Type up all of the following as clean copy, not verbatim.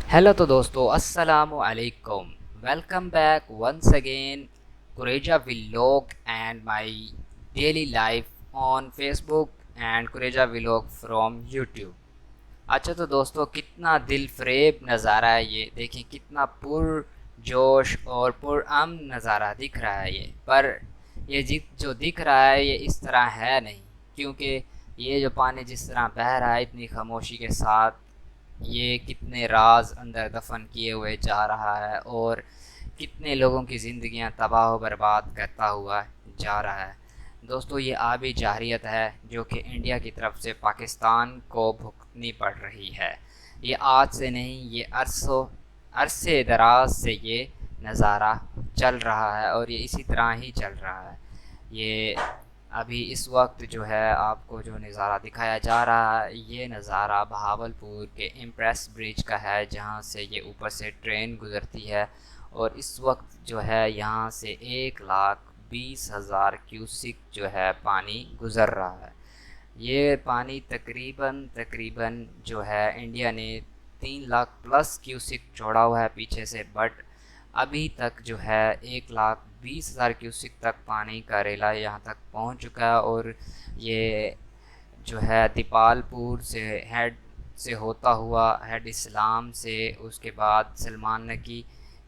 Hello तो दोस्तों अस्सलामु अलैकुम। Welcome back once again Kureja vlog and my daily life on Facebook and Kureja vlog from YouTube. अच्छा तो दोस्तों, कितना दिल फरेब नज़ारा है ये। देखिए कितना पुर जोश और पुरअमन नज़ारा दिख रहा है ये। पर ये जो दिख रहा है ये इस तरह है नहीं, क्योंकि ये जो पानी जिस तरह बह रहा है इतनी खामोशी के साथ, ये कितने राज अंदर दफन किए हुए जा रहा है और कितने लोगों की ज़िंदगियां तबाह व बर्बाद करता हुआ जा रहा है। दोस्तों, ये आबी जारियत है जो कि इंडिया की तरफ से पाकिस्तान को भुगतनी पड़ रही है। ये आज से नहीं, ये अरसे दराज से ये नज़ारा चल रहा है और ये इसी तरह ही चल रहा है। ये अभी इस वक्त जो है आपको जो नज़ारा दिखाया जा रहा है, ये नज़ारा बहावलपुर के इम्प्रेस ब्रिज का है, जहाँ से ये ऊपर से ट्रेन गुज़रती है। और इस वक्त जो है यहाँ से 1,20,000 क्यूसिक जो है पानी गुज़र रहा है। ये पानी तकरीबन तकरीबन जो है इंडिया ने 3 लाख प्लस क्यूसिक छोड़ा हुआ है पीछे से, बट अभी तक जो है 1,20,000 क्यूसिक तक पानी का रेला यहाँ तक पहुँच चुका है। और ये जो है दीपालपुर से हेड से होता हुआ हेड इस्लाम से, उसके बाद सलमान नकी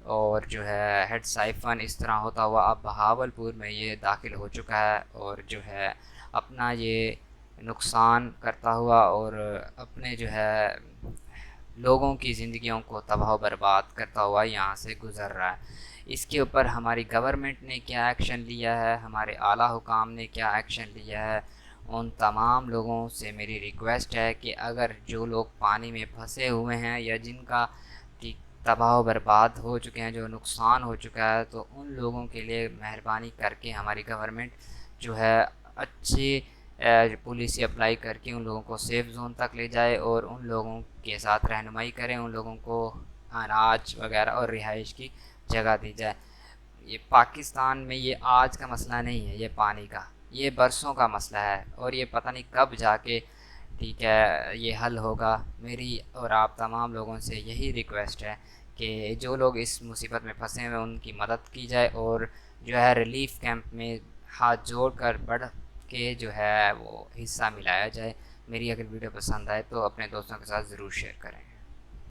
और जो है हेड साइफन, इस तरह होता हुआ अब बहावलपुर में ये दाखिल हो चुका है और जो है अपना ये नुकसान करता हुआ और अपने जो है लोगों की ज़िंदगियों को तबाह बर्बाद करता हुआ यहाँ से गुज़र रहा है। इसके ऊपर हमारी गवर्नमेंट ने क्या एक्शन लिया है, हमारे आला हुकाम ने क्या एक्शन लिया है, उन तमाम लोगों से मेरी रिक्वेस्ट है कि अगर जो लोग पानी में फंसे हुए हैं या जिनका कि तबाह बर्बाद हो चुके हैं, जो नुकसान हो चुका है, तो उन लोगों के लिए मेहरबानी करके हमारी गवर्नमेंट जो है अच्छी पॉलिसी अप्लाई करके उन लोगों को सेफ़ ज़ोन तक ले जाए और उन लोगों के साथ रहनुमाई करें, उन लोगों को अनाज वगैरह और रिहाइश की जगह दी जाए। ये पाकिस्तान में ये आज का मसला नहीं है, ये पानी का ये बरसों का मसला है और ये पता नहीं कब जाके ठीक है ये हल होगा। मेरी और आप तमाम लोगों से यही रिक्वेस्ट है कि जो लोग इस मुसीबत में फंसे हुए उनकी मदद की जाए और जो है रिलीफ़ कैंप में हाथ जोड़ कर बढ़ के जो है वो हिस्सा मिलाया जाए। मेरी अगर वीडियो पसंद आए तो अपने दोस्तों के साथ ज़रूर शेयर करें।